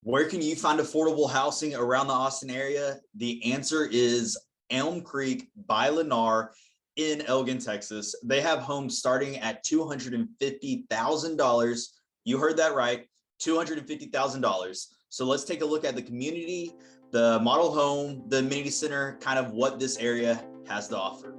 Where can you find affordable housing around the Austin area? The answer is Elm Creek by Lennar in Elgin, Texas. They have homes starting at $250,000. You heard that right, $250,000. So let's take a look at the community, the model home, the amenity center, kind of what this area has to offer.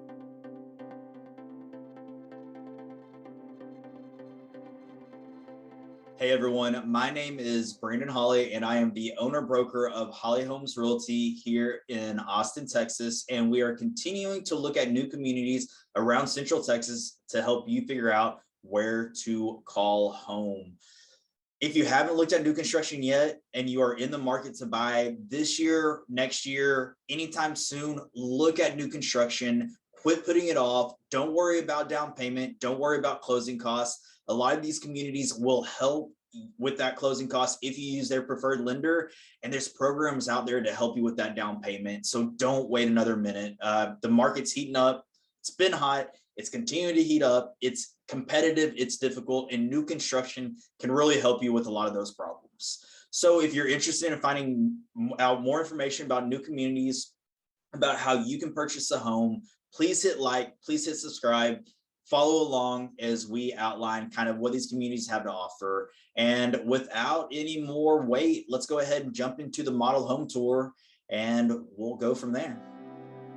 Hey everyone, my name is Brandon Holley and I am the owner broker of Holley Homes Realty here in Austin, Texas. And we are continuing to look at new communities around Central Texas to help you figure out where to call home. If you haven't looked at new construction yet and you are in the market to buy this year, next year, anytime soon, look at new construction. Quit putting it off. Don't worry about down payment. Don't worry about closing costs. A lot of these communities will help with that closing cost if you use their preferred lender, and there's programs out there to help you with that down payment. So don't wait another minute. The market's heating up. It's been hot. It's continuing to heat up. It's competitive. It's difficult, and new construction can really help you with a lot of those problems. So if you're interested in finding out more information about new communities, about how you can purchase a home, please hit like, please hit subscribe, follow along as we outline kind of what these communities have to offer. And without any more wait, let's go ahead and jump into the model home tour and we'll go from there.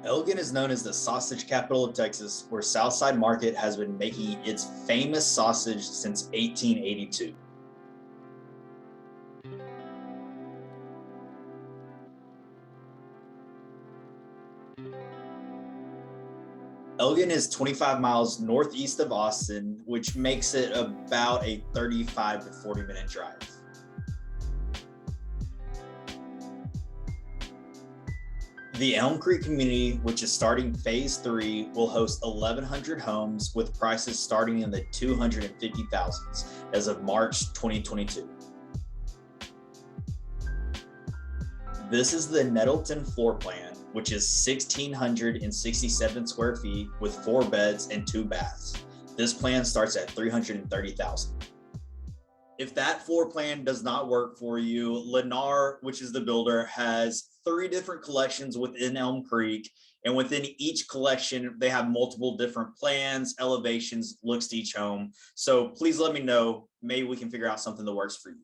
Elgin is known as the sausage capital of Texas, where Southside Market has been making its famous sausage since 1882. Elgin is 25 miles northeast of Austin, which makes it about a 35 to 40-minute drive. The Elm Creek community, which is starting phase 3, will host 1,100 homes with prices starting in the 250,000s as of March 2022. This is the Nettleton floor plan, which is 1,667 square feet with 4 beds and 2 baths. This plan starts at $330,000. If that floor plan does not work for you, Lennar, which is the builder, has 3 different collections within Elm Creek, and within each collection, they have multiple different plans, elevations, looks to each home. So please let me know. Maybe we can figure out something that works for you.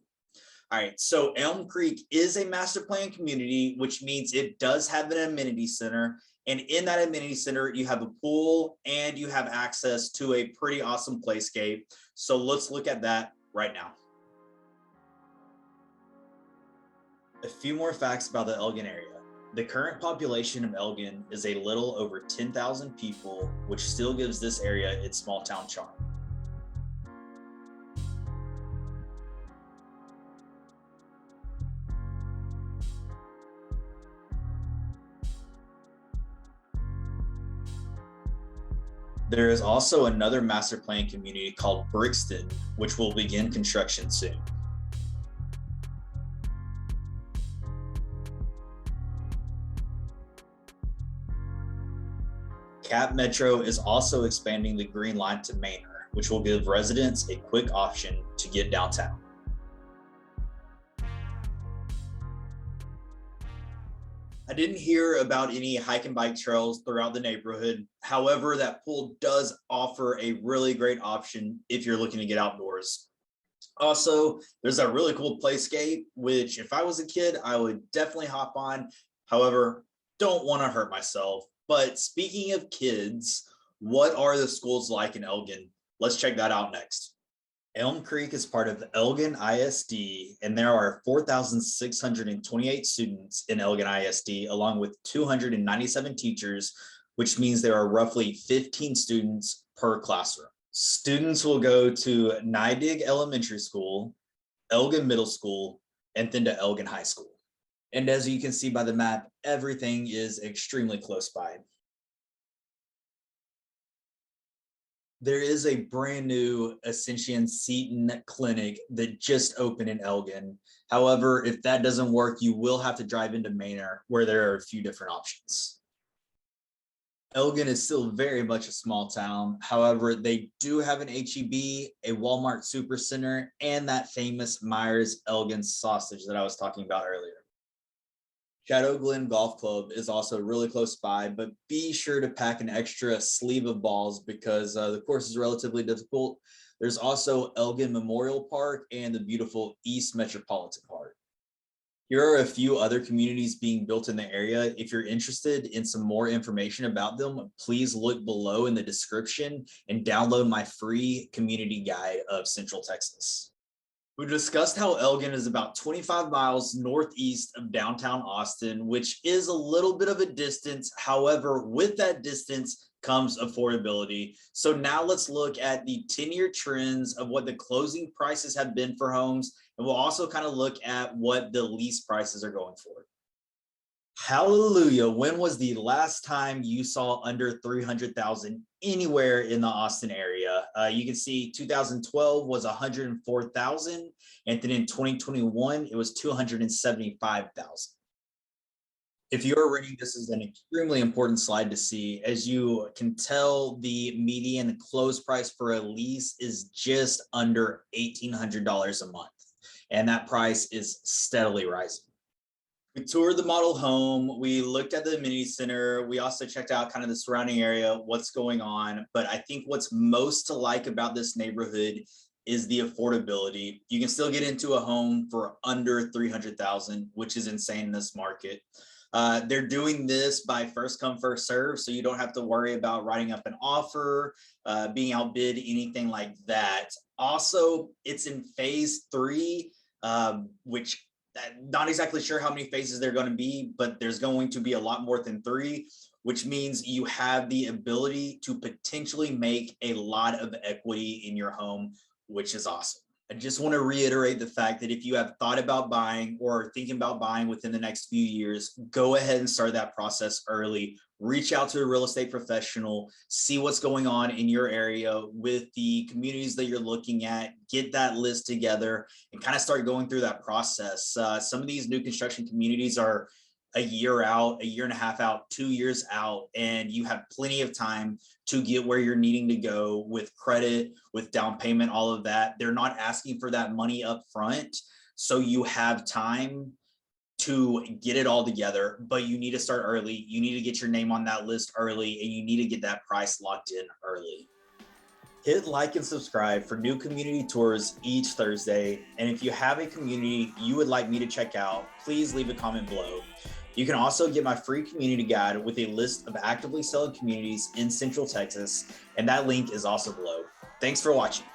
All right, so Elm Creek is a master plan community, which means it does have an amenity center. And in that amenity center, you have a pool and you have access to a pretty awesome playscape. So let's look at that right now. A few more facts about the Elgin area. The current population of Elgin is a little over 10,000 people, which still gives this area its small town charm. There is also another master plan community called Brixton, which will begin construction soon. Cap Metro is also expanding the Green Line to Manor, which will give residents a quick option to get downtown. I didn't hear about any hike and bike trails throughout the neighborhood. However, that pool does offer a really great option if you're looking to get outdoors. Also, there's a really cool playscape, which if I was a kid, I would definitely hop on. However, don't want to hurt myself. But speaking of kids, what are the schools like in Elgin? Let's check that out next. Elm Creek is part of Elgin ISD, and there are 4,628 students in Elgin ISD, along with 297 teachers, which means there are roughly 15 students per classroom. Students will go to Neidig Elementary School, Elgin Middle School, and then to Elgin High School. And as you can see by the map, everything is extremely close by. There is a brand new Ascension Seton clinic that just opened in Elgin. However, if that doesn't work, you will have to drive into Manor, where there are a few different options. Elgin is still very much a small town. However, they do have an HEB, a Walmart Supercenter, and that famous Myers Elgin sausage that I was talking about earlier. Shadow Glen Golf Club is also really close by, but be sure to pack an extra sleeve of balls because the course is relatively difficult. There's also Elgin Memorial Park and the beautiful East Metropolitan Park. Here are a few other communities being built in the area. If you're interested in some more information about them, please look below in the description and download my free community guide of Central Texas. We discussed how Elgin is about 25 miles northeast of downtown Austin, which is a little bit of a distance. However, with that distance comes affordability. So now let's look at the 10-year trends of what the closing prices have been for homes. And we'll also kind of look at what the lease prices are going for. Hallelujah. When was the last time you saw under 300,000 anywhere in the Austin area? You can see 2012 was 104,000, and then in 2021 it was 275,000. If you're reading, this is an extremely important slide to see. As you can tell, the median close price for a lease is just under $1,800 a month, and that price is steadily rising. We toured the model home. We looked at the Amenity Center. We also checked out kind of the surrounding area, what's going on. But I think what's most to like about this neighborhood is the affordability. You can still get into a home for under 300,000, which is insane in this market. They're doing this by first come, first serve, so you don't have to worry about writing up an offer, being outbid, anything like that. Also, it's in phase 3, which not exactly sure how many phases they're going to be, but there's going to be a lot more than 3, which means you have the ability to potentially make a lot of equity in your home, which is awesome. I just want to reiterate the fact that if you have thought about buying or thinking about buying within the next few years, go ahead and start that process early. Reach out to a real estate professional, see what's going on in your area with the communities that you're looking at, get that list together and kind of start going through that process. Some of these new construction communities are a year out, a year and a half out, 2 years out, and you have plenty of time to get where you're needing to go with credit, with down payment, all of that. They're not asking for that money up front, so you have time to get it all together, but you need to start early. You need to get your name on that list early, and you need to get that price locked in early. Hit like and subscribe for new community tours each Thursday. And if you have a community you would like me to check out, please leave a comment below. You can also get my free community guide with a list of actively selling communities in Central Texas, and that link is also below. Thanks for watching.